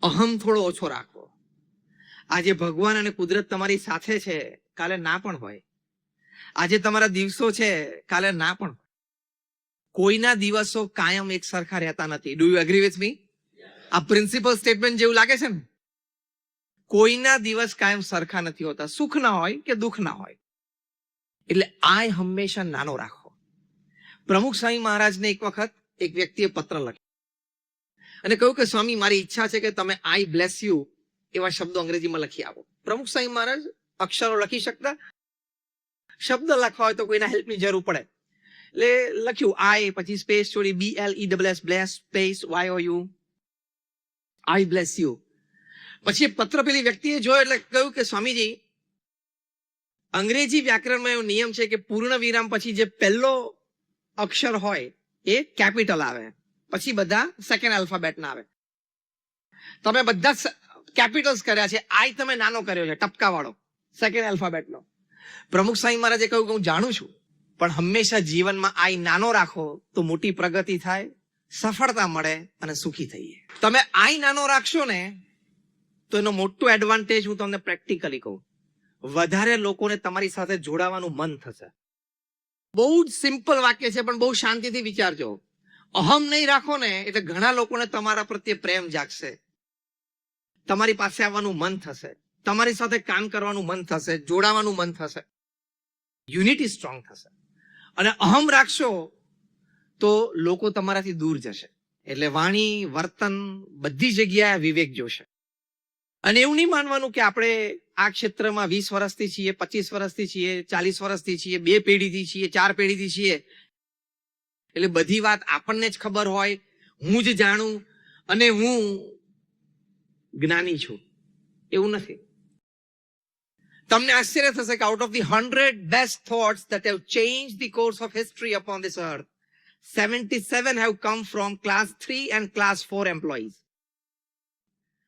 અહમ થોડો ઓછો રાખવો. આજે ભગવાન અને કુદરત તમારી સાથે છે, કાલે ના પણ હોય. આજે તમારા દિવસો છે, કાલે ના પણ હોય. કોઈના દિવસો કાયમ એક સરખા રહેતા નથી. Do you agree with me? આ પ્રિન્સિપલ સ્ટેટમેન્ટ જેવું લાગે છે ને? કોઈના દિવસ કાયમ સરખા નથી હોતા, સુખ ના હોય કે દુઃખ ના હોય. એટલે આ હંમેશા નાનો રાખો. પ્રમુખ સ્વામી મહારાજને એક વખત એક વ્યક્તિએ પત્ર લખ્યો અને કહ્યું કે સ્વામી, મારી ઈચ્છા છે કે તમે આઈ બ્લેસ યુ એવા શબ્દો અંગ્રેજીમાં લખી આપો. પ્રમુખ સ્વામી મહારાજ અક્ષરો લખી શકતા, શબ્દ લખવા હોય તો કોઈના હેલ્પની જરૂર પડે. એટલે લખ્યું આઈ, પછી સ્પેસ છોડી BLESS bless space YOU, I bless you. પછી પત્ર પેલી વ્યક્તિએ જોયો એટલે કહ્યું કે સ્વામીજી, અંગ્રેજી વ્યાકરણમાં એવો નિયમ છે કે પૂર્ણ વિરામ પછી જે પહેલો અક્ષર હોય એ કેપિટલ આવે, પછી બધા સેકન્ડ આલ્ફાબેટના આવે. તમે બધા કેપિટલ્સ કર્યા છે, આઈ તમે નાનો કર્યો છે, ટપકા વાળો, સેકન્ડ આલ્ફાબેટનો. પ્રમુખ સ્વામી મહારાજે કહ્યું કે હું જાણું છું, પણ હંમેશા જીવનમાં આઈ નાનો રાખો તો મોટી પ્રગતિ થાય, સફળતા મળે અને સુખી થઈએ. તમે આઈ નાનો રાખશો ને તો એનો મોટો એડવાન્ટેજ હું તમને પ્રેક્ટિકલી કહું, વધારે લોકોને તમારી સાથે જોડાવાનું મન થશે. બહુ જ સિમ્પલ વાક્ય છે, પણ બહુ શાંતિથી વિચારજો. અહમ નહીં રાખો ને એટલે ઘણા લોકોને તમારા પ્રત્યે પ્રેમ જાગશે, તમારી પાસે આવવાનું મન થશે, તમારી સાથે કામ કરવાનું મન થશે, જોડાવાનું મન થશે, યુનિટી સ્ટ્રોંગ થશે. અને અહમ રાખશો તો લોકો તમારાથી દૂર જશે. એટલે વાણી, વર્તન, બધી જગ્યાએ વિવેક જોશે. અને એવું નહીં માનવાનું કે આપણે આ ક્ષેત્રમાં 20 વર્ષથી છીએ, 25 વર્ષથી છીએ, 40 વર્ષથી છીએ, 2 પેઢીથી છીએ, 4 પેઢીથી છીએ, એટલે બધી વાત આપણને જ ખબર હોય, હું જ જાણું અને હું જ્ઞાની છું, એવું નથી. તમને આશ્ચર્ય થશે કે out of the 100 best thoughts that have changed the course of history upon this earth, 77 have come from class 3 and class 4 employees.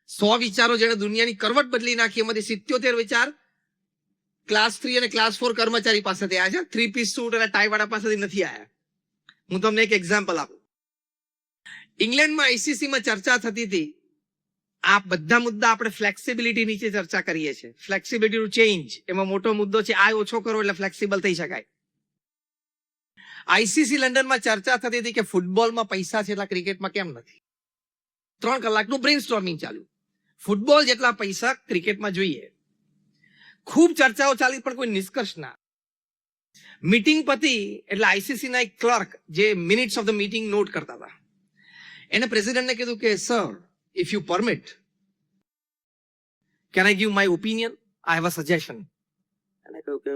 100 વિચારો જેને દુનિયાની કરવટ બદલી નાખી, એમાંથી 77 વિચાર ક્લાસ 3 અને ક્લાસ 4 કર્મચારી પાસેથી આવ્યા છે, 3 પીસ સૂટ અને ટાઈ વાળા પાસેથી નથી આવ્યા. હું તમને એક એક્ઝામ્પલ આપું. ઇંગ્લેન્ડમાં ICC ચર્ચા થતી હતી. આ બધા મુદ્દા આપણે ફ્લેક્સિબિલિટી નીચે ચર્ચા કરીએ છીએ. ફ્લેક્સિબિલિટી ટુ ચેન્જ, એમાં મોટો મુદ્દો છે આ ઓછો કરો એટલે ફ્લેક્સિબલ થઈ શકાય. ICC લંડનમાં ચર્ચા થતી હતી કે ફૂટબોલમાં પૈસા છે એટલા ક્રિકેટમાં કેમ નથી. 3 કલાકનું બ્રેઇન સ્ટોર્મિંગ ચાલ્યું. ફૂટબોલ જેટલા પૈસા ક્રિકેટમાં જોઈએ. ખૂબ ચર્ચાઓ ચાલી પણ કોઈ નિષ્કર્ષ ના. મીટિંગ પતી એટલે ICC ના એક ક્લર્ક જે minutes of the meeting note કરતા હતા, એને પ્રેસિડેન્ટને કીધું કે sir, if you permit, can I give my opinion? I have a suggestion. એને કહ્યું કે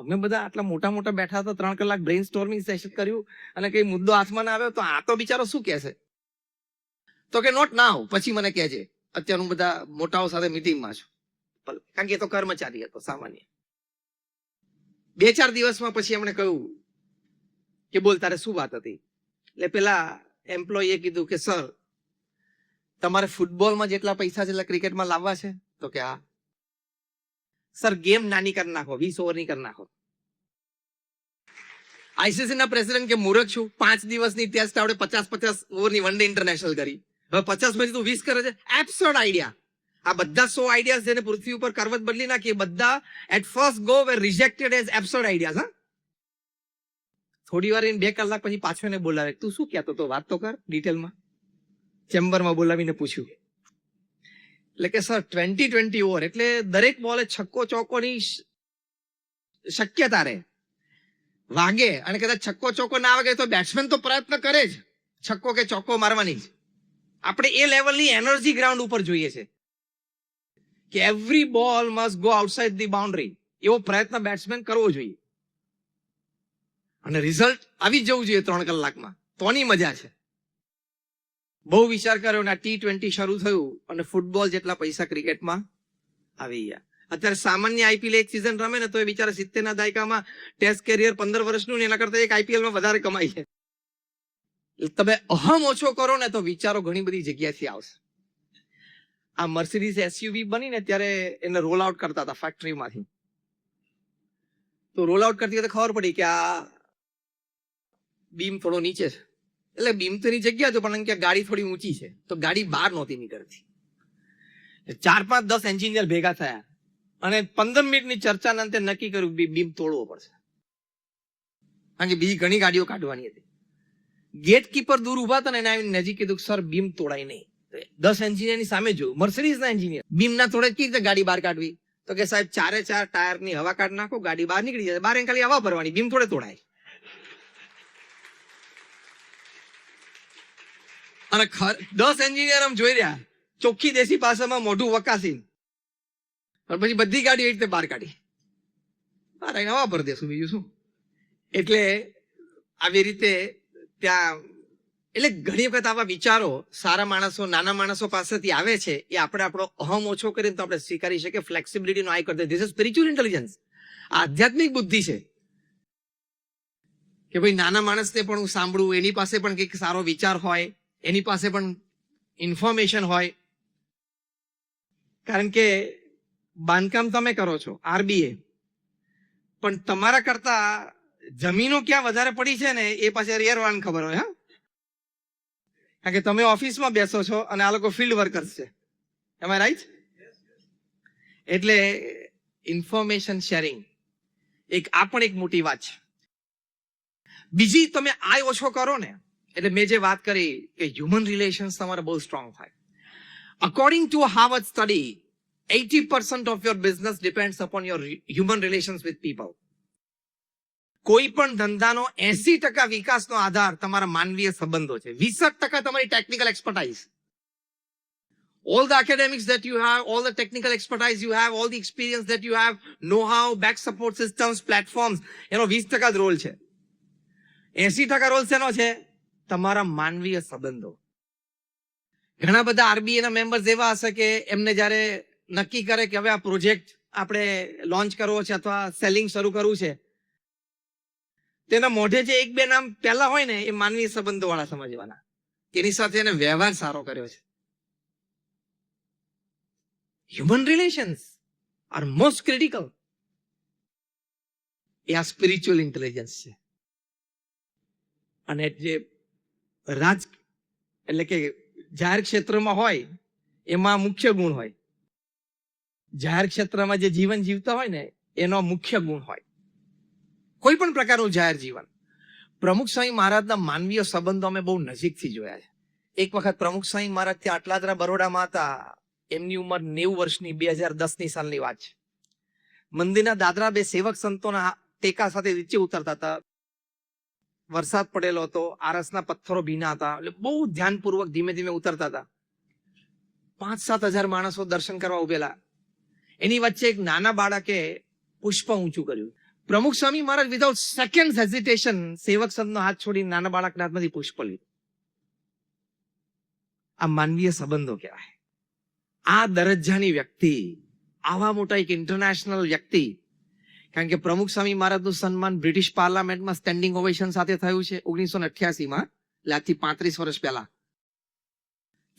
અમે બધા આટલા મોટા મોટા બેઠા હતા, 3 કલાક બ્રેઇન સ્ટોર્મિંગ સેશન કર્યું અને કઈ મુદ્દો હાથમાં ના આવ્યો તો આ તો બિચારો શું કહેશે? તો કે નોટ નાઉ, પછી મને કહેજે, અત્યારે હું બધા મોટાઓ સાથે મીટિંગમાં છું. કારણ કે એ તો કર્મચારી હતો સામાન્ય. 2-4 દિવસમાં પછી એમણે કહ્યું કે બોલ, તારે શું વાત હતી? એટલે પેલા એમ્પ્લોયીએ કીધું કે સર, તમારે ફૂટબોલમાં જેટલા પૈસા છે એટલા ક્રિકેટમાં લાવવા છે? તો કે હા. સર, ગેમ નાની કરી નાખો, 20 ઓવરની કરી નાખો. ICC ના પ્રેસિડેન્ટ કે મૂર્ખ છું, 5 દિવસની ટેસ્ટ આપણે 50 ઓવરની વન ડે ઇન્ટરનેશનલ કરી, હવે 50 માંથી તું 20 કરે છે? એબ્સર્ડ આઈડિયા. આ બધા 100 આઈડિયાઝ જેને પૃથ્વી ઉપર કરવત બદલી નાખી, બધા at first go were rejected as absurd ideas. હા, થોડી વાર 2 કલાક પછી પાછો એને બોલાવે, તું શું કહેતો તો, વાત તો કર ડિટેલમાં. ચેમ્બરમાં બોલાવીને પૂછ્યું એટલે કે સર 20 ઓવર એટલે દરેક બોલે છક્કો ચોક્કોની શક્યતા રહે, વાગે, અને કદાચ છક્કો ચોક્કો ના વાગે તો બેટ્સમેન તો પ્રયત્ન કરે જ છક્કો કે ચોક્કો મારવાની જ. આપણે એ લેવલની એનર્જી ગ્રાઉન્ડ ઉપર જોઈએ છે કે એવરી બોલ must go outside the boundary, એવો પ્રયત્ન બેટ્સમેન કરવો જોઈએ અને રિઝલ્ટ આવી જવું જોઈએ 3 કલાકમાં, તોની મજા છે. બહુ વિચાર કર્યો અને T20 શરૂ થયું અને ફૂટબોલ જેટલા પૈસા ક્રિકેટમાં આવી ગયા. અત્યારે સામાન્ય IPL એક સિઝન રમે ને તો એ બિચારા 70 ના દાયકામાં ટેસ્ટ કેરિયર 15 વર્ષનું એના કરતા એક IPLમાં વધારે કમાય છે. તમે અહમ ઓછો કરો ને તો વિચારો ઘણી બધી જગ્યાથી આવશે. આ મર્સિડીઝ SUV બની ને ત્યારે એને રોલ આઉટ કરતા હતા ફેક્ટરીમાંથી. તો રોલ આઉટ કરતી વખતે ખબર પડી કે આ બીમ થોડો નીચે છે, એટલે બીમ તો એની જગ્યા હતો પણ ગાડી થોડી ઊંચી છે તો ગાડી બહાર નહોતી નીકળતી. 4-5-10 એન્જિનિયર ભેગા થયા અને 15 મિનિટની ચર્ચાના અંતે નક્કી કર્યું બીમ તોડવો પડશે, કારણ કે બીજી ઘણી ગાડીઓ કાઢવાની હતી. ગેટ કીપર દૂર ઉભા હતા ને એને આવીને નજીક કીધું સર બીમ તોડાય નહીં. 10 એન્જિનિયરની સામે જોયું, મર્સિડીઝ ના એન્જિનિયર, બીમ ના તોડે કેવી રીતે ગાડી બહાર કાઢવી? તો કે સાહેબ 4 ટાયરની હવા કાઢ નાખો, ગાડી બહાર નીકળી જાય, બહાર ખાલી હવા ભરવાની, બીમ થોડે તોડાય. અને 10 એન્જિનિયર આમ જોઈ રહ્યા, ચોખ્ખી દેશી ભાષામાં મોઢું વકાસી, પછી બધી ગાડી એ રીતે બહાર કાઢી, બહાર આવીને હવા ભરી દેશું, બીજું શું. એટલે આવી રીતે ત્યાં, એટલે ઘણી વખત આવા વિચારો સારા માણસો નાના માણસો પાસેથી આવે છે. એ આપણે આપણો અહમ ઓછો કરીને તો આપણે સ્વીકારી શકીએ, ફ્લેક્સિબિલિટીનો આઈ કરતા. ધીસ ઇઝ સ્પિરિચ્યુઅલ ઇન્ટેલિજન્સ, આધ્યાત્મિક બુદ્ધિ છે કે ભાઈ નાના માણસને પણ હું સાંભળું, એની પાસે પણ કંઈક સારો વિચાર હોય, એની પાસે પણ ઇન્ફોર્મેશન હોય. કારણ કે બાંધકામ તમે કરો છો આરબીએ, પણ તમારા કરતા જમીનો ક્યાં વધારે પડી છે ને એ પાસે રેરવાન ખબર હોય. હા, કારણ કે તમે ઓફિસમાં બેસો છો અને આ લોકો ફિલ્ડ વર્કર્સ છે. એમ આઈ રાઈટ? એટલે ઇન્ફોર્મેશન શેરિંગ આ પણ એક મોટી વાત છે. બીજી, તમે આય ઓછો કરો ને, એટલે મેં જે વાત કરી કે હ્યુમન રિલેશન્સ તમારે બહુ સ્ટ્રોંગ થાય. According to Harvard study, 80% of your business depends upon your human relations with people. કોઈ પણ ધંધાનો 80% વિકાસનો આધાર તમારા માનવીય સંબંધો છે. 20% તમારી technical expertise. All the academics that you have, all the technical expertise you have, all the experience that you have, know-how, back support systems, platforms, એનો 20% જ રોલ છે. 80% રોલ શેનો છે? તમારા માનવીય સંબંધો. ઘણા બધા આરબીએ ના મેમ્બર્સ એવા હશે કે એમને જ્યારે નક્કી કરે કે હવે આ પ્રોજેક્ટ આપણે લોન્ચ કરવો છે અથવા સેલિંગ શરૂ કરવું છે, તેના મોઢે જે 1-2 નામ પહેલા હોય ને, એ માનવીય સંબંધો વાળા સમજવાના, એની સાથે એને વ્યવહાર સારો કર્યો છે. Human relations are most critical. એ આ સ્પિરિચ્યુઅલ ઇન્ટેલિજન્સ છે. અને જે એટલે કે જાહેર ક્ષેત્રમાં હોય એમાં મુખ્ય ગુણ હોય, જાહેર ક્ષેત્રમાં જે જીવન જીવતા હોય ને એનો મુખ્ય ગુણ હોય, કોઈ પણ પ્રકારનું જાહેર જીવન. પ્રમુખ સ્વામી મહારાજના માનવીય સંબંધો અમે બહુ નજીકથી જોયા છે. એક વખત પ્રમુખ સ્વામી મહારાજ ત્યાં આટલાદરા બરોડામાં હતા. એમની ઉંમર 90 વર્ષની, 2010ની સાલની વાત છે. મંદિરના દાદરા 2 સેવક સંતોના ટેકા સાથે નીચે ઉતરતા હતા. વરસાદ પડેલો હતો, આરસના પથ્થરો ભીના હતા, એટલે બહુ ધ્યાનપૂર્વક ધીમે ધીમે ઉતરતા હતા. 5-7 હજાર માણસો દર્શન કરવા ઉભેલા. એની વચ્ચે એક નાના બાળકે પુષ્પ ઊંચું કર્યું. પ્રમુખ સ્વામી મહારાજ વિધાઉટ સેકન્ડ હેઝિટેશન સેવક સંતનો હાથ છોડી નાના બાળકના હાથમાંથી પુષ્પ લીધું. આ માનવીય સંબંધો કહેવાય. આ દરજ્જાની વ્યક્તિ, આવા મોટા એક ઇન્ટરનેશનલ વ્યક્તિ, કારણ કે પ્રમુખ સ્વામી મહારાજનું સન્માન બ્રિટિશ પાર્લામેન્ટમાં સ્ટેન્ડિંગ ઓવેશન સાથે થયું છે 1988માં, એટલે આજથી 35 વર્ષ પહેલા.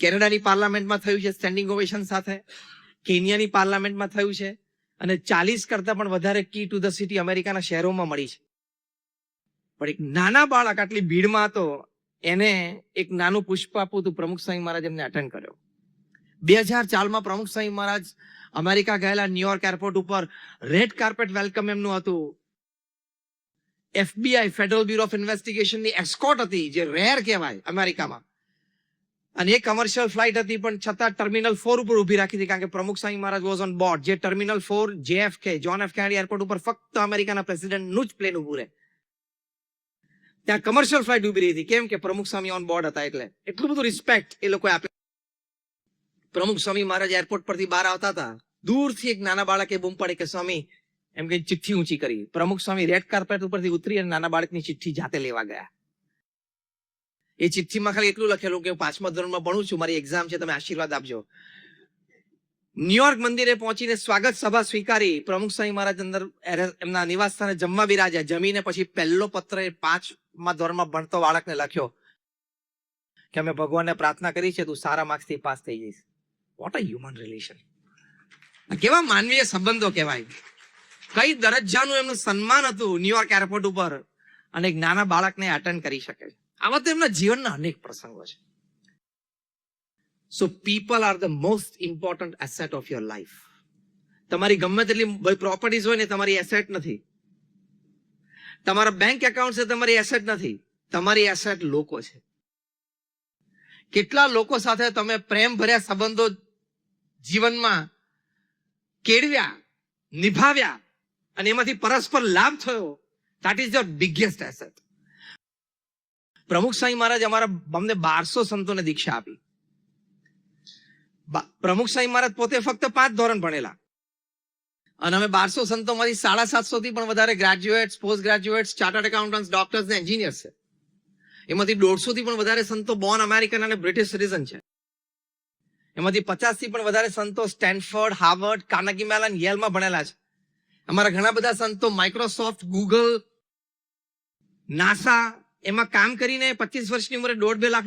કેનેડાની પાર્લામેન્ટમાં થયું છે સ્ટેન્ડિંગ ઓવેશન સાથે, કેન્યાની પાર્લામેન્ટમાં થયું છે, અને 40 કરતા પણ વધારે કી ટુ ધ સિટી અમેરિકાના શહેરોમાં મળી છે. પણ એક નાના બાળક આટલી ભીડમાં હતો, એને એક નાનું પુષ્પ આપવું હતું. પ્રમુખ સ્વામી મહારાજ એમને અટેન્ડ કર્યો. 2004માં પ્રમુખ સ્વામી મહારાજ અમેરિકા ગયેલા. ન્યુયોર્ક એરપોર્ટ ઉપર રેડ કાર્પેટ વેલકમ એમનું હતું. FBI ફેડરલ બ્યુરો ઓફ ઇન્વેસ્ટિગેશનની એસ્કોર્ટ હતી, જે રેર કહેવાય અમેરિકામાં. અને એ કમર્શિયલ ફ્લાઇટ હતી, પણ છતાં ટર્મિનલ 4 ઉપર ઉભી રાખી હતી, કારણ કે Pramukh Swami Maharaj was on board. જે terminal 4 JFK John F Kennedy airport ઉપર ફક્ત અમેરિકાના પ્રેસિડેન્ટનું જ પ્લેન ઉભું રહે. ત્યાં કમર્શિયલ ફ્લાઇટ ઉભી રહી હતી. કેમ કે પ્રમુખ સ્વામી ઓન બોર્ડ હતા, એટલે એટલું બધું રિસ્પેક્ટ એ લોકોએ આપ્યું. પ્રમુખ સ્વામી મહારાજ એરપોર્ટ પરથી બહાર આવતા હતા, દૂરથી એક નાના બાળકે બૂમ પાડી કે સ્વામી, એમ કે ચિઠ્ઠી ઊંચી કરી. પ્રમુખ સ્વામી રેડ કાર્પેટ ઉપરથી ઉતરી અને નાના બાળકની ચિઠ્ઠી જાતે લેવા ગયા. એ ચિઠ્ઠીમાં ખાલી એટલું લખેલું કે હું 5મા ધોરણમાં ભણું છું, મારી એક્ઝામ છે, તમે આશીર્વાદ આપજો. ન્યુયોર્ક મંદિરે પહોંચીને સ્વાગત સભા સ્વીકારી. પ્રમુખ સ્વામી મહારાજ અંદર એમના નિવાસ સ્થાને જમવા બિરાજ્યા. જમીને પછી પહેલો પત્ર એ 5મા ધોરણમાં ભણતો બાળકને લખ્યો કે અમે ભગવાનને પ્રાર્થના કરી છે, તું સારા માર્ક્સથી પાસ થઈ જઈશ. What a human relation! કેવા માનવીય સંબંધો કહેવાય! કઈ દરજ્જાનું એમનું સન્માન હતું ન્યુયોર્ક એરપોર્ટ ઉપર, અને એક નાના બાળકને અટેન્ડ કરી શકે. આવા તો એમના જીવનના અનેક પ્રસંગો છે. So people are the most important asset of your life. તમારી ગમે તેટલી પ્રોપર્ટીઝ હોય ને તમારી એસેટ નથી. તમારા બેંક એકાઉન્ટ છે તમારી એસેટ નથી. તમારી એસેટ લોકો છે. કેટલા લોકો સાથે તમે પ્રેમ ભર્યા સંબંધો જીવનમાં કેળવ્યા, નિભાવ્યા અને એમાંથી પરસ્પર લાભ થયો. That is your biggest asset. પ્રમુખ સ્વામી મહારાજ અમને 1200 સંતોને દીક્ષા આપી. પ્રમુખ સ્વામી મહારાજ પોતે ફક્ત 5 ધોરણ ભણેલા અને અમે 1200 સંતોમાંથી 750 થી પણ વધારે graduates, post graduates, chartered accountants, doctors ને એન્જિનિયર્સ છે. એમાંથી 150 થી પણ વધારે સંતો બોર્ન અમેરિકન અને બ્રિટિશ સિટીઝન છે. એમાંથી 50 થી પણ વધારે સંતો સ્ટેનફોર્ડ, હાર્વર્ડ, કાર્નેગી મેલન, યેલમાં ભણેલા છે. અમારા ઘણા બધા સંતો માઇક્રોસોફ્ટ, ગૂગલ, નાસા એમાં કામ કરીને 25 વર્ષની ઉંમરે $1.5 લાખ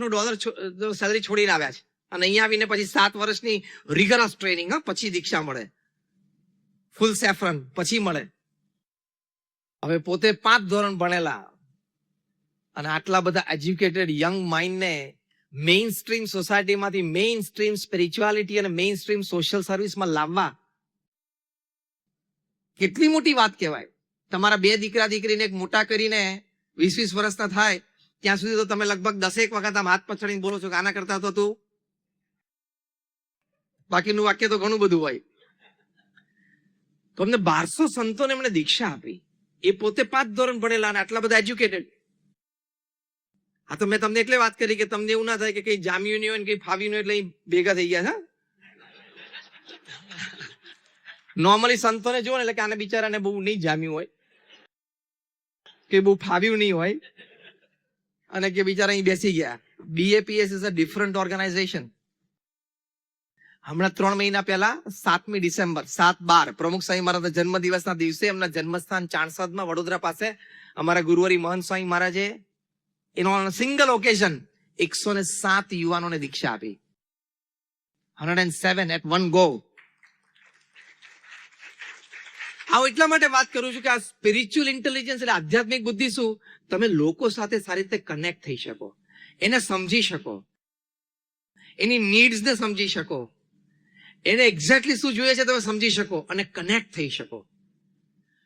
સેલરી છોડીને આવ્યા છે અને અહીંયા આવીને પછી 7 વર્ષની રિગરસ ટ્રેનિંગ પછી દીક્ષા મળે, ફૂલ સેફ્રન પછી મળે. હવે પોતે 5 ધોરણ ભણેલા અને આટલા બધા એજ્યુકેટેડ યંગ માઇન્ડને મેઇન સ્ટ્રીમ સોસાયટીમાંથી મેઇન સ્ટ્રીમ સ્પિરિચ્યુઆલિટી અને મેઇન સ્ટ્રીમ સોશિયલ સર્વિસમાં લાવવા કેટલી મોટી વાત કહેવાય. તમારા 2 દીકરા દીકરીને એક મોટા કરીને 20 વર્ષના થાય ત્યાં સુધી તો તમે લગભગ 10 વખત આમ હાથ પછાડીને બોલો છો કે આના કરતા તો તું. બાકીનું વાક્ય તો ઘણું બધું હોય. તો અમને 1200 સંતોને એમણે દીક્ષા આપી. એ પોતે 5 ધોરણ ભણેલા અને આટલા બધા એજ્યુકેટેડ. આ તો મેં તમને એટલે વાત કરી કે તમને એવું ના થાય કે કઈ જામ્યું નહીં હોય ને કઈ ફાવ્યું નહીં એટલે ભેગા થઈ ગયા છે. નોર્મલી સંતોને જુઓ ને એટલે કે આને બિચારાને બહુ નહીં જામ્યું હોય કે બહુ ફાવ્યું નહીં હોય અને કે બિચારા અહીં બેસી ગયા. BAPS is a different organisation. હમણાં 3 મહિના પહેલા 7મી ડિસેમ્બર 7/12 પ્રમુખ સ્વામી મહારાજના જન્મદિવસના દિવસે એમના જન્મસ્થાન ચાણસદમાં વડોદરા પાસે અમારા ગુરુવારી મહંત સ્વામી મહારાજે એનો સિંગલ ઓકેઝન 107 યુવાનોને દીક્ષા આપી. 107 એટ વન ગો. આવું એટલા માટે વાત કરું છું કે આ સ્પિરિચ્યુઅલ ઇન્ટેલિજન્સ એટલે આધ્યાત્મિક બુદ્ધિ શું? તમે લોકો સાથે સારી રીતે કનેક્ટ થઈ શકો, એને સમજી શકો, એની નીડ્સને સમજી શકો, એને એક્ઝેક્ટલી શું જોઈએ છે તમે સમજી શકો અને કનેક્ટ થઈ શકો.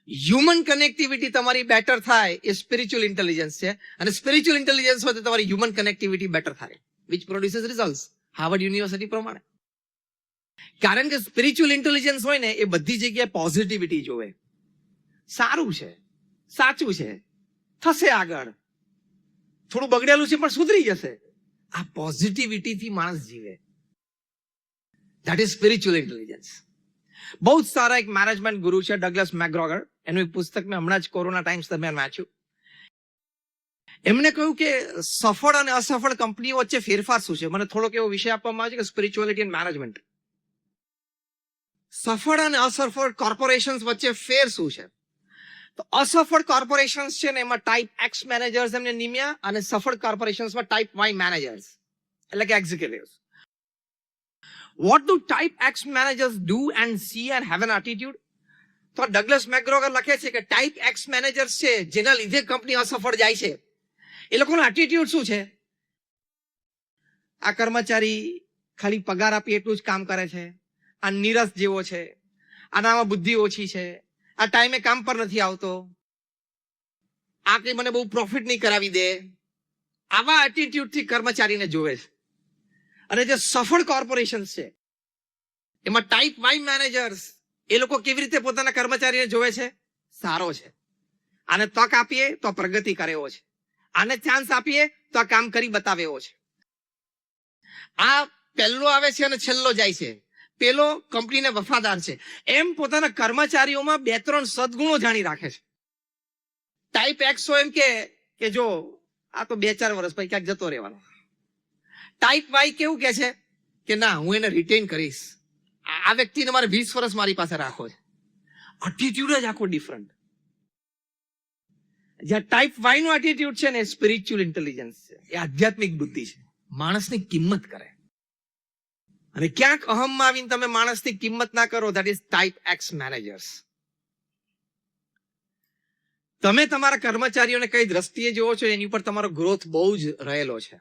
હ્યુમન કનેક્ટિવિટી તમારી બેટર થાય એ સ્પિરિચ્યુઅલ ઇન્ટેલિજન્સ છે અને સ્પિરિચ્યુઅલ ઇન્ટેલિજન્સ હોય તો તમારી હ્યુમન કનેક્ટિવિટી બેટર થાય, વિચ પ્રોડ્યુસીસ રિઝલ્ટ્સ. હાર્વર્ડ યુનિવર્સિટી પ્રમાણે. કારણ કે સ્પિરિચ્યુઅલ ઇન્ટેલિજન્સ હોય ને એ બધી જગ્યાએ પોઝિટિવિટી જોવે. સારું છે, સાચું છે, થશે આગળ, થોડું બગડેલું છે પણ સુધરી જશે. આ પોઝિટિવિટીથી માણસ જીવે. That is spiritual intelligence. બહુ જ સારા એક મેનેજમેન્ટ ગુરુ છે ડગલસ મેકગ્રોગર. એનું એક પુસ્તક મેં હમણાં જ કોરોના ટાઈમ્સ દરમિયાન વાંચ્યું. એમણે કહ્યું કે સફળ અને અસફળ કંપનીઓ વચ્ચે ફેરફાર શું છે. મને થોડોક એવો વિષય આપવામાં આવે છે કે સ્પિરિચ્યુઆલિટી એન્ડ મેનેજમેન્ટ. સફળ અને અસફળ કોર્પોરેશન્સ વચ્ચે ફેર શું છે? તો અસફળ કોર્પોરેશન્સ છે ને એમાં ટાઈપ X મેનેજર્સ એમને નિમ્યા અને સફળ કોર્પોરેશન્સમાં ટાઈપ Y મેનેજર્સ એટલે કે executives. What do type X managers do and see and have an attitude? તો ડગલસ મેકગ્રોગર લખે છે કે ટાઈપ X મેનેજર્સ છે જેના લીધે કંપની અસફળ જાય છે, એ લોકોનો એટીટ્યુડ શું છે? આ કર્મચારી ખાલી પગાર આપી એટલું જ કામ કરે છે, આ નીરસ જેવો છે, આનામાં બુદ્ધિ ઓછી છે, આ ટાઈમે કામ પર નથી આવતો, આ કઈ મને બહુ પ્રોફિટ નહીં કરાવી દે. આવા એટીટ્યુડથી કર્મચારીને જોવે છે. અને જે સફળ કોર્પોરેશન છે એમાં ટાઈપ Y મેનેજર્સ એ લોકો કેવી રીતે પોતાના કર્મચારીને જોવે છે? સારો છે, આને તક આપીએ તો પ્રગતિ કરે એવો છે, આને ચાન્સ આપીએ તો આ કામ કરી બતાવે એવો છે. આ પહેલો આવે છે અને છેલ્લો જાય છે, પેલો કંપનીને વફાદાર છે, એમ પોતાના કર્મચારીઓમાં 2-3 સદગુણો જાણી રાખે છે. ટાઈપ X એમ કે જો આ તો 2-4 વર્ષ પછી ક્યાંક જતો રહેવાનો. ટાઈપ Y કેવું કે છે કે ના હું એને રિટેન કરીશ, આ વ્યક્તિને મારે 20 વર્ષ મારી પાસે રાખવો છે. એટીટ્યુડ જ આખો ડિફરન્ટ. જ્યાં ટાઈપ Y નો એટીટ્યુડ છે ને સ્પિરિચ્યુઅલ ઇન્ટેલિજન્સ છે, એ આધ્યાત્મિક બુદ્ધિ છે, માણસની કિંમત કરે. અને ક્યાંક અહમમાં આવીને તમે માણસની કિંમત ના કરો, that is type X managers. તમે તમારા કર્મચારીઓને કઈ દ્રષ્ટિએ જોવો છો એની ઉપર તમારો ગ્રોથ બહુ જ રહેલો છે.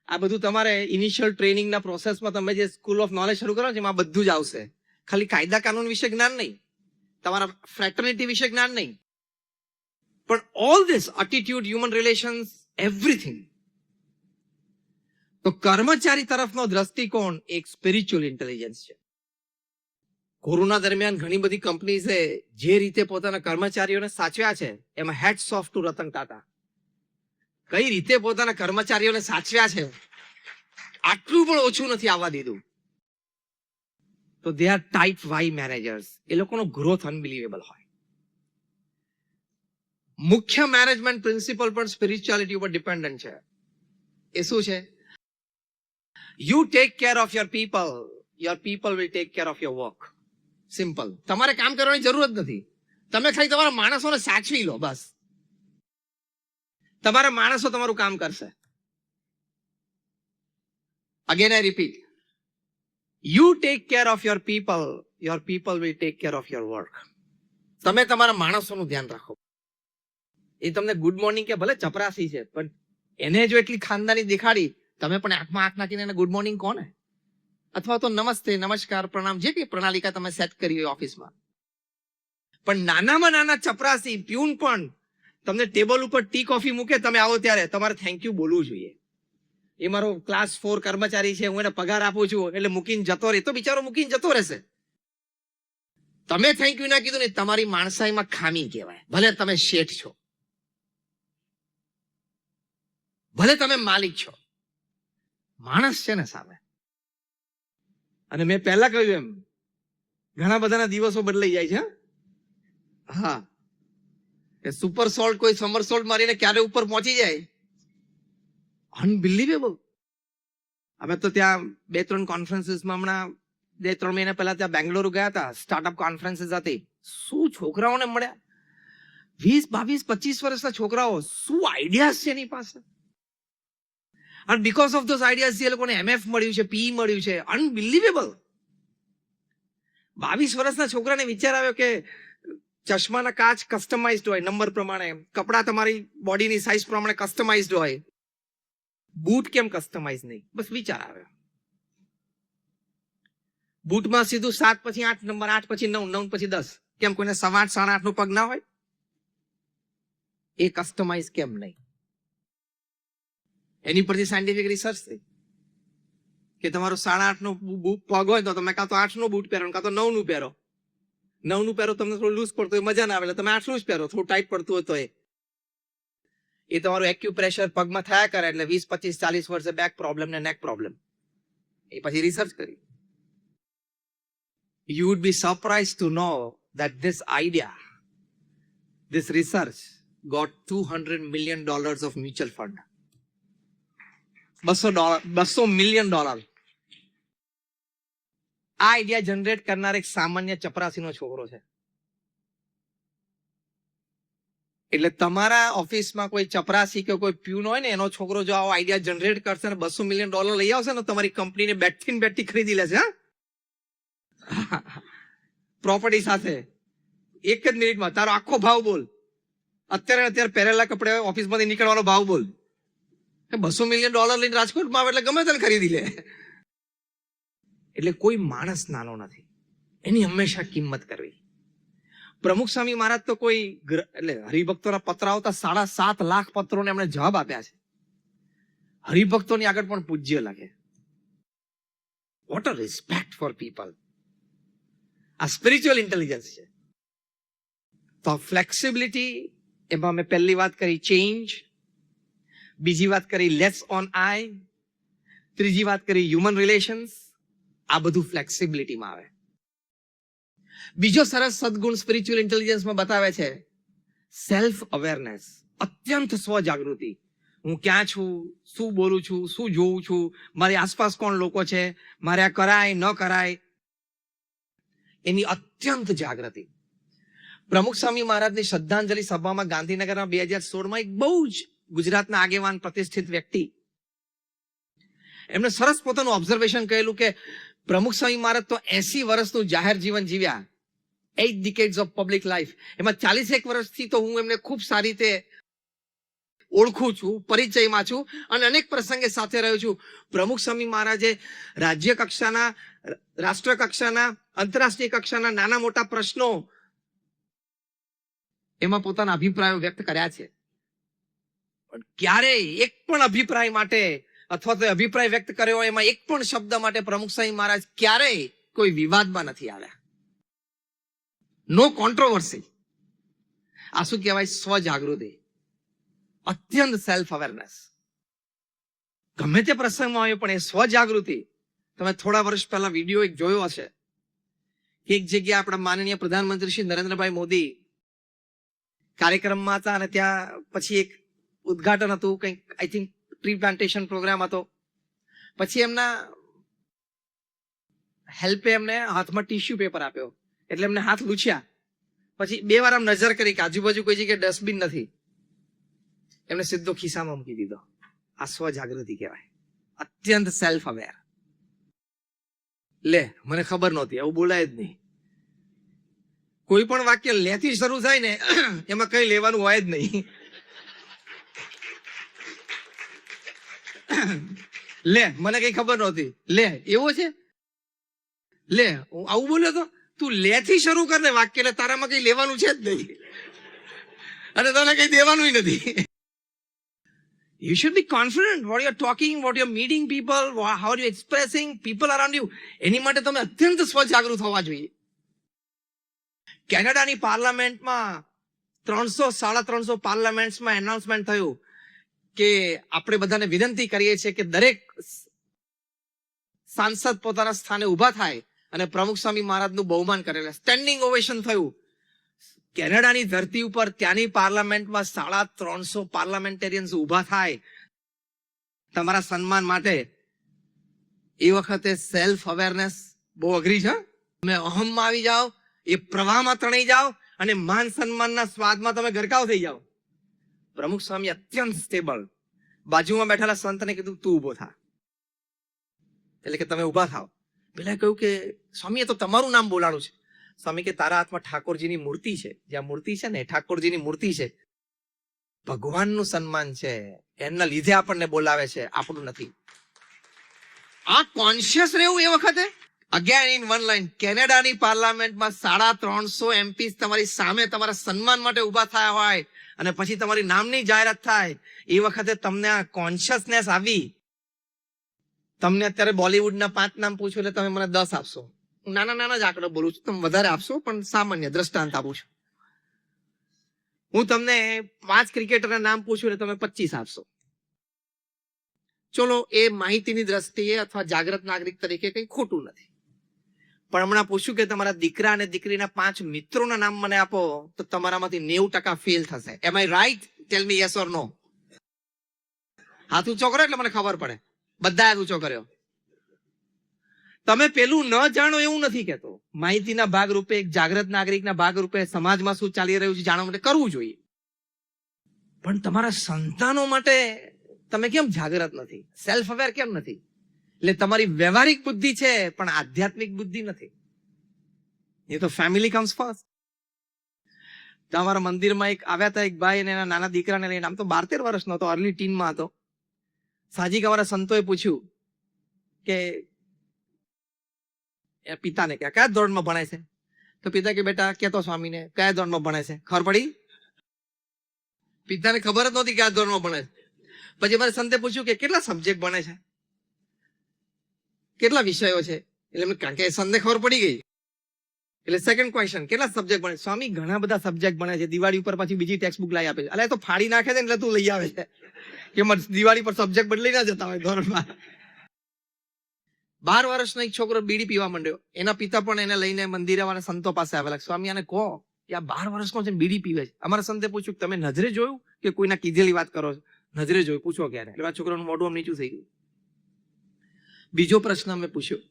આ બધું તમારે ઇનિશિયલ ટ્રેનિંગના પ્રોસેસમાં તમે જે સ્કૂલ ઓફ નોલેજ શરૂ કરો છો એમાં બધું જ આવશે. ખાલી કાયદા કાનૂન વિશે જ્ઞાન નહીં, તમારા ફ્રેટર્નિટી વિશે જ્ઞાન નહીં, પણ all this attitude, human relations, everything. તો કર્મચારી તરફનો દ્રષ્ટિકોણ એક સ્પિરિચ્યુઅલ ઇન્ટેલિજન્સ છે. કોરોના દરમિયાન ઘણી બધી કંપનીઝે જે રીતે પોતાના કર્મચારીઓને સાચવ્યા છે એમાં hats off to Ratan Tata. કઈ રીતે પોતાના કર્મચારીઓને સાચવ્યા છે, આટલું પણ ઓછું નથી આવવા દીધું. તો they are type Y managers. એ લોકોનો ગ્રોથ અનબિલીવેબલ હોય. મુખ્ય મેનેજમેન્ટ પ્રિન્સિપલ પણ સ્પિરિચ્યુઆલિટી ઉપર ડિપેન્ડન્ટ છે. એ શું છે? You take care of your people will take care of your work. Simple. તમારે કામ કરવાની જરૂર જ નથી. તમે ખાલી તમારા માણસોને સાચવી લો, બસ. તમારા માણસો તમારું કામ કરશે. Again I repeat, you take care of your people will take care of your work. તમે તમારા માણસોનું ધ્યાન રાખો. એ તમને ગુડ મોર્નિંગ કે ભલે ચપરાસી છે, પણ એને જો એટલી ખાનદાની દેખાડી, તમે પણ આંખમાં આંખ નાખીને એને ગુડ મોર્નિંગ કોને, અથવા તો નમસ્તે, નમસ્કાર, પ્રણામ, જે કઈ પ્રણાલિકા તમે સેટ કરી હોય ઓફિસમાં. પણ નાનામાં નાના ચપરાસી પ્યુન પણ તમને ટેબલ ઉપર ટી કોફી મૂકે તમે આવો ત્યારે તમારે થેન્ક યુ બોલવું જોઈએ. એ મારો ક્લાસ 4 કર્મચારી છે, હું એને પગાર આપું છું એટલે મૂકીને જતો રહે, તો બિચારો મૂકીને જતો રહેશે. તમે થેન્ક યુ ના કીધું ને, તમારી માણસાઈમાં ખામી કહેવાય. ભલે તમે શેઠ છો, ભલે તમે માલિક છો, માણસ છે ને સામે. અને મેં પહેલા કહ્યું એમ, ઘણા બધાના દિવસો બદલાઈ જાય છે. હા, કે સુપર સોલ્ટ કોઈ સમર સોલ્ટ મારીને ક્યારે ઉપર પહોંચી જાય, અનબિલીવેબલ. અમે તો ત્યાં 2-3 કોન્ફરન્સીસમાં હમણાં 2-3 મહિના પહેલા ત્યાં બેંગ્લોર ગયા હતા. સ્ટાર્ટઅપ કોન્ફરન્સીસ હતી. શું છોકરાઓને મળ્યા, 20, 22, 25 વર્ષના છોકરાઓ. શું આઈડિયાઝ છે એની પાસે. And because of those ideas એ લોકોને MF મળ્યું છે, PE મળ્યું છે. અનબિલીવેબલ. 22 વર્ષના છોકરાને વિચાર આવ્યો કે ચશ્માના કાચ કસ્ટમાઇઝડ હોય નંબર પ્રમાણે, કપડા તમારી બોડીની સાઇઝ પ્રમાણે કસ્ટમાઇઝડ હોય, બૂટ કેમ કસ્ટમાઇઝ નહીં? બસ વિચાર આવ્યો. બૂટમાં સીધું 7 પછી 8 નંબર, 8 પછી 9, 9 પછી 10. કેમ કોઈને 8.5, 8.5 નું પગ ના હોય? એ કસ્ટમાઇઝ કેમ નહીં? એની પરથી સાયન્ટિફિક રિસર્ચ થઈ કે તમારો 8.5 નો પગ હોય તો તમે કાં તો 8 નો બૂટ પહેરો, કાં તો 9 નું પહેરો. 9 નું પહેરો તમને થોડું લૂઝ પડતું હોય, મજા ના આવે, એટલે તમે 8 નું જ પહેરો. થોડું ટાઈટ પડતું હોય તો એ તમારું એક્યુપ્રેશર પગમાં થયા કરે એટલે 20, 25, 40 વર્ષે બેક પ્રોબ્લેમ ને નેક પ્રોબ્લેમ. એ પછી રિસર્ચ કરી. You would be surprised to know that this idea, this research got $200 million of mutual fund. $200 million. આ આઈડિયા જનરેટ કરનાર એક સામાન્ય ચપરાસીનો છોકરો છે. એટલે તમારા ઓફિસમાં કોઈ ચપરાસી કે કોઈ પ્યુન હોય ને, એનો છોકરો જો આવો આઈડિયા જનરેટ કરશે ને $200 million લઈ આવશે ને, તમારી કંપનીને બેઠી ખરીદી લેશે. પ્રોપર્ટી સાથે. એક જ મિનિટમાં તારો આખો ભાવ બોલ. અત્યારે પહેરેલા કપડે ઓફિસમાંથી નીકળવાનો ભાવ બોલ. $200 million લઈને રાજકોટમાં આવે એટલે ગમે તેને ખરીદી લે. એટલે કોઈ માણસ નાનો નથી, એની હંમેશા કિંમત કરવી. પ્રમુખ સ્વામી મહારાજ તો કોઈ એટલે હરિભક્તોના પત્ર આવતા 7.5 લાખ પત્રોને એમણે જવાબ આપ્યા છે. હરિભક્તોની આગળ પણ પૂજ્ય લાગે. What a respect four people. આ સ્પિરિચ્યુઅલ ઇન્ટેલિજન્સ છે. તો ફ્લેક્સિબિલિટી, એમાં મેં પહેલી વાત કરી ચેન્જ, બીજી વાત કરી લેસ ઓન આઈ, ત્રીજી વાત કરી હ્યુમન રિલેશન્સ. આ બધું ફ્લેક્સિબિલિટીમાં આવે. બીજો સરસ સદગુણ સ્પિરિચ્યુઅલ ઇન્ટેલિજન્સમાં બતાવે છે સેલ્ફ અવેરનેસ, અત્યંત સ્વજાગૃતિ. હું ક્યાં છું, શું બોલું છું, શું જોઉં છું, મારી આસપાસ કોણ લોકો છે, મારે આ કરાય ન કરાય, એની અત્યંત જાગૃતિ. પ્રમુખ સ્વામી મહારાજની શ્રદ્ધાંજલિ સભામાં ગાંધીનગરના 2016માં એક બહુ જ ગુજરાતના આગેવાન પ્રતિષ્ઠિત વ્યક્તિ, એમણે સરસ પોતાનું ઓબ્ઝર્વેશન કહેલું કે પ્રમુખ સ્વામી મહારાજ તો 80 વર્ષનું જાહેર જીવન જીવ્યા, 8 decades of public life. એમાં 41 વર્ષથી તો હું એમને ખૂબ સારી રીતે ઓળખું છું, પરિચયમાં છું અને અનેક પ્રસંગે સાથે રહ્યો છું. પ્રમુખ સ્વામી મહારાજે રાજ્ય કક્ષાના, રાષ્ટ્ર કક્ષાના, આંતરરાષ્ટ્રીય કક્ષાના નાના મોટા પ્રશ્નો એમાં પોતાના અભિપ્રાયો વ્યક્ત કર્યા છે. પણ ક્યારેય એક પણ અભિપ્રાય માટે અથવા તો અભિપ્રાય વ્યક્ત કર્યો એમાં એક પણ શબ્દ માટે પ્રમુખ સ્વામી મહારાજ ક્યારેય કોઈ વિવાદમાં નથી આવ્યા. નો કોન્ટ્રોવર્સી. આ શું કહેવાય? સ્વજાગૃતિ, અત્યંત સેલ્ફ અવેરનેસ. ગમે તે પ્રસંગમાં આવ્યો પણ એ સ્વજાગૃતિ. તમે થોડા વર્ષ પહેલા વિડીયો એક જોયો હશે. એક જગ્યાએ આપણા માનનીય પ્રધાનમંત્રી શ્રી નરેન્દ્રભાઈ મોદી કાર્યક્રમમાં હતા અને ત્યાં પછી એક ઉદ્ઘાટન હતું, કંઈક I think tree plantation program હતો. પછી એમના હેલ્પે એમને હાથમાં ટીશ્યુ પેપર આપ્યો એટલે એમને હાથ લૂછ્યા. પછી 2 વાર આમ નજર કરી કે આજુબાજુ કોઈ જગ્યાએ ડસ્ટબિન નથી. એમને સીધો ખિસ્સામાં મૂકી દીધો. આ સ્વજાગૃતિ કહેવાય, અત્યંત સેલ્ફ અવેર. લે, મને ખબર નહોતી, આવું બોલાય જ નહીં. કોઈ પણ વાક્ય લેથી શરૂ થાય ને એમાં કઈ લેવાનું હોય જ નહીં. લે, મને કઈ ખબર નહોતી. લે, એવો છે? લે, હું આવું બોલ્યો તો? તું લે થી શરૂ કર ને વાક્ય, એટલે તારામાં કઈ લેવાનું છે જ નહીં અને તને કઈ દેવાનું નથી. You should be confident what you're talking, what you're meeting people, how you're expressing people around you. એની માટે તમે અત્યંત સ્વજાગૃત હોવા જોઈએ. કેનેડાની પાર્લામેન્ટમાં 300-350 પાર્લામેન્ટ્સમાં એનાઉન્સમેન્ટ થયું કે આપણે બધાને વિનંતી કરીએ છીએ કે દરેક સાંસદ પોતાના સ્થાને ઉભા થાય અને પ્રમુખ સ્વામી મહારાજનું બહુમાન કરેલું. સ્ટેન્ડિંગ ઓવેશન થયું. કેનેડાની ધરતી ઉપર ત્યાંની પાર્લામેન્ટમાં 350 પાર્લામેન્ટેરિયન્સ ઉભા થાય તમારા સન્માન માટે. એ વખતે સેલ્ફ અવેરનેસ બહુ અઘરી છે. તમે અહમમાં આવી જાઓ, એ પ્રવાહમાં તણાઈ જાઓ અને માન સન્માનના સ્વાદમાં તમે ગરકાવ થઈ જાઓ. પ્રમુખ સ્વામી અત્યંત સ્ટેબલ. બાજુમાં બેઠેલા સંતને કીધું તું ઉભો થા, એટલે કે તમે ઉભા થાવ. પેલા કહ્યું કે સ્વામી એ તો તમારું નામ બોલાણું છે. સ્વામી કે તારા હાથમાં ઠાકોરજીની મૂર્તિ છે, જ્યાં મૂર્તિ છે ને ઠાકોરજીની મૂર્તિ છે, ભગવાનનું સન્માન છે, એમના લીધે આપણને બોલાવે છે, આપણું નથી. આ કોન્શિયસ રહેવું એ વખતે. અગેન ઇન વન લાઈન, કેનેડાની પાર્લામેન્ટમાં 350 એમપી તમારી સામે તમારા સન્માન માટે ઉભા થયા હોય અને પછી તમારી નામની જાહેરાત થાય, એ વખતે તમને આ કોન્શિયસનેસ આવી. તમને અત્યારે બોલિવૂડના 5 નામ પૂછું એટલે તમે મને 10 આપશો. નાના જ આંકડો બોલું છું, તમે વધારે આપશો પણ સામાન્ય દ્રષ્ટાંત આપું છું. હું તમને 5 ક્રિકેટરના નામ પૂછું એટલે તમે 25 આપશો. ચલો, એ માહિતીની દ્રષ્ટિએ અથવા જાગૃત નાગરિક તરીકે કઈ ખોટું નથી. પણ હમણાં પૂછ્યું કે તમારા દીકરા અને દીકરીના 5 મિત્રોના નામ મને આપો, તો તમારામાંથી 90% ફેલ થશે. Am I right? Tell me yes or no. હાથ ઊંચો કરો એટલે મને ખબર પડે. બધા હાથ ઊંચો કર્યો. તમે પેલું ન જાણો એવું નથી કહેતો. માહિતીના ભાગરૂપે, એક જાગૃત નાગરિકના ભાગરૂપે સમાજમાં શું ચાલી રહ્યું છે જાણવા માટે કરવું જોઈએ. પણ તમારા સંતાનો માટે તમે કેમ જાગૃત નથી? સેલ્ફ અવેર કેમ નથી? એટલે તમારી વ્યવહારિક બુદ્ધિ છે પણ આધ્યાત્મિક બુદ્ધિ નથી. એ તો ફેમિલી કમ્સ ફર્સ્ટ. તમારા મંદિરમાં એક આવ્યા હતા એક ભાઈ અને એના નાના દીકરાને લઈને. આમ તો 12-13 વર્ષનો હતો, અર્લી ટીનમાં હતો. સાજીક અમારા સંતોએ પૂછ્યું કે પિતાને કે કયા ધોરણમાં ભણે છે? તો પિતા કે બેટા કેતો સ્વામીને કયા ધોરણમાં ભણે છે. ખબર પડી? પિતાને ખબર જ નહોતી કયા ધોરણમાં ભણે છે. પછી અમારે સંતે પૂછ્યું કે કેટલા સબ્જેક્ટ ભણે છે, કેટલા વિષયો છે? એટલે કારણ કે સંતે ખબર પડી ગઈ. એટલે સેકન્ડ ક્વેશ્ચન, કેટલા સબ્જેક્ટ ભણે? સ્વામી ઘણા બધા સબ્જેક્ટ ભણે છે. દિવાળી ઉપર પાછી બીજી ટેક્સ્ટ બુક લાવી આપે છે. અલે તો ફાડી નાખે છે એટલે તું લઈ આવે છે કે દિવાળી પર સબ્જેક્ટ બદલી ના જતા હોય ધોરણમાં. 12 વર્ષનો એક છોકરો બીડી પીવા માંડ્યો. એના પિતા પણ એને લઈને મંદિરે વાળા સંતો પાસે આવેલા. સ્વામી આને કહો કે આ 12 વર્ષનો છે બીડી પીવે છે. અમારા સંતે પૂછ્યું તમે નજરે જોયું કે કોઈના કીધેલી વાત કરો છો? નજરે જોયું. પૂછો ક્યારે? એટલે છોકરાનું મોઢું આમ નીચું થઈ ગયું. બીજો પ્રશ્ન અમે પૂછ્યો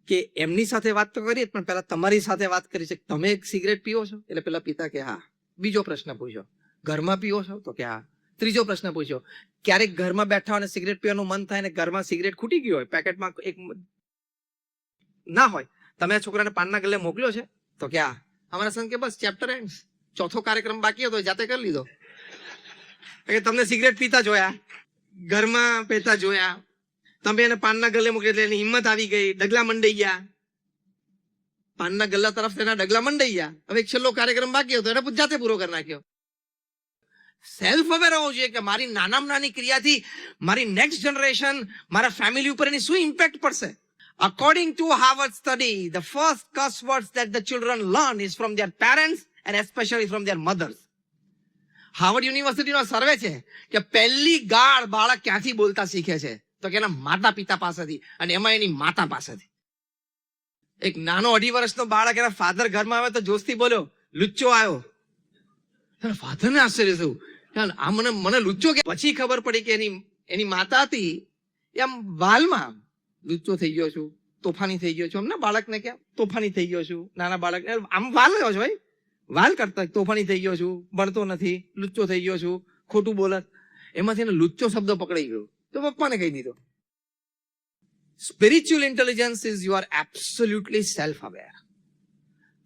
કે એમની સાથે વાત તો કરીએ પણ પેલા તમારી સાથે વાત કરી છે, તમે સિગરેટ પીવો છો? એટલે પેલા પિતા કે હા. બીજો પ્રશ્ન પૂછ્યો, ઘરમાં પીવો છો? તો કે હા. ત્રીજો પ્રશ્ન પૂછ્યો, ક્યારેક ઘરમાં બેઠા હોય સિગરેટ પીવાનું મન થાય ને ઘરમાં સિગરેટ ખૂટી ગયું હોય, પેકેટમાં એક ના હોય, તમે આ છોકરાને પાનના ગલ્લે મોકલ્યો છે? તો કે હા. અમારા સંત કે બસ ચેપ્ટર એન્ડ, ચોથો કાર્યક્રમ બાકી હતો જાતે કરી લીધો. કે તમને સિગરેટ પીતા જોયા, ઘરમાં પીતા જોયા, તમે એને પાનના ગલ્લે મૂકી એટલે એની હિંમત આવી ગઈ, ડગલા મંડાઈ ગયા. પાનના ગલ્લા તરફ તેના ડગલા મંડાઈ ગયા. હવે એક છેલ્લો કાર્યક્રમ બાકી હતો, એને જાતે પૂરો કરી નાખ્યો. સેલ્ફ અવેર હોવું જોઈએ કે મારી નાનામાં નાની ક્રિયાથી મારી નેક્સ્ટ જનરેશન, મારા ફેમિલી ઉપર એની શું ઇમ્પેક્ટ પડશે. According to Harvard study, the first curse words that the children learn is from their parents and especially from their mothers. Harvard યુનિવર્સિટીનો સર્વે છે કે પહેલી ગાળ બાળક ક્યાંથી બોલતા શીખે છે તો કે એના માતા પિતા પાસેથી, અને એમાં એની માતા પાસેથી. એક નાનો 2.5 વર્ષનો બાળક એના ફાધર ઘરમાં આવે તો જોશથી બોલ્યો, લુચ્ચો આવ્યો. ફાધર ને આશ્ચર્ય થયું, આ મને લુચ્ચો કે. પછી ખબર પડી કે એની માતા હતી એમ વાલમાં લુચ્ચો થઈ ગયો છું, તોફાની થઈ ગયો છું. અમને બાળકને કેમ તોફાની થઈ ગયો છું, નાના બાળક આમ વાલ ગયો છો ભાઈ, વાલ કરતા તોફાની થઈ ગયો છું, ભણતો નથી, લુચ્ચો થઈ ગયો છું, ખોટું બોલત. એમાંથી એને લુચ્ચો શબ્દ પકડાઈ ગયો તો પપ્પાને કહી દીધો. Spiritual intelligence is you are absolutely self aware.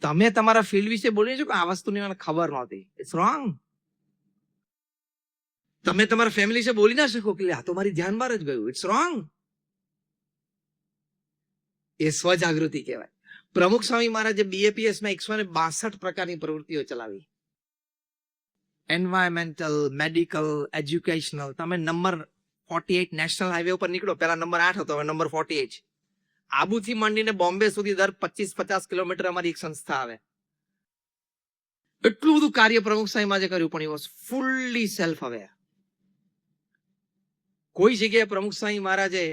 તમે તમારા ફિલ્ડ વિશે બોલી છો કે આ વસ્તુની મને ખબર નહોતી, ઇટ્સ રોંગ. તમે તમારા ફેમિલી વિશે બોલી ના શકો કે આ તો મારી ધ્યાન બહાર જ ગયું, ઇટ્સ રોંગ. એ સ્વજાગૃતિ કહેવાય. પ્રમુખ સ્વામી મહારાજે BAPS માં 162 પ્રકારની પ્રવૃત્તિઓ ચલાવી. Environmental, medical, educational. તમે નંબર 48 નેશનલ હાઈવે ઉપર નીકળો, પેલા નંબર 8 હતો, હવે નંબર 48. આબુથી માંડીને બોમ્બે સુધી દર 25-50 કિલોમીટર અમારી એક સંસ્થા આવે. એટલું બધું કાર્ય પ્રમુખ સ્વામી મહારાજે કર્યું, પણ એ વોઝ ફુલ્લી સેલ્ફ અવેર. કોઈ જગ્યાએ પ્રમુખ સ્વામી મહારાજે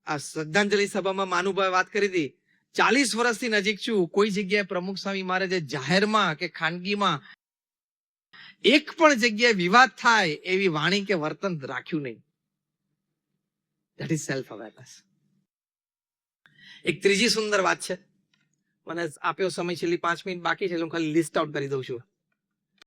આ શ્રદ્ધાંજલિ સભામાં માનુભાઈ વાત કરી હતી, 40 વર્ષથી નજીક છું, કોઈ જગ્યાએ પ્રમુખ સ્વામી મહારાજે જાહેરમાં કે ખાનગીમાં એક પણ જગ્યાએ વિવાદ થાય એવી વાણી કે વર્તન રાખ્યું નહીં. That is self awareness. એક ત્રીજી સુંદર વાત છે, મને આપ્યો સમય છેલ્લી 5 મિનિટ બાકી છે, હું ખાલી લિસ્ટ આઉટ કરી દઉં છું.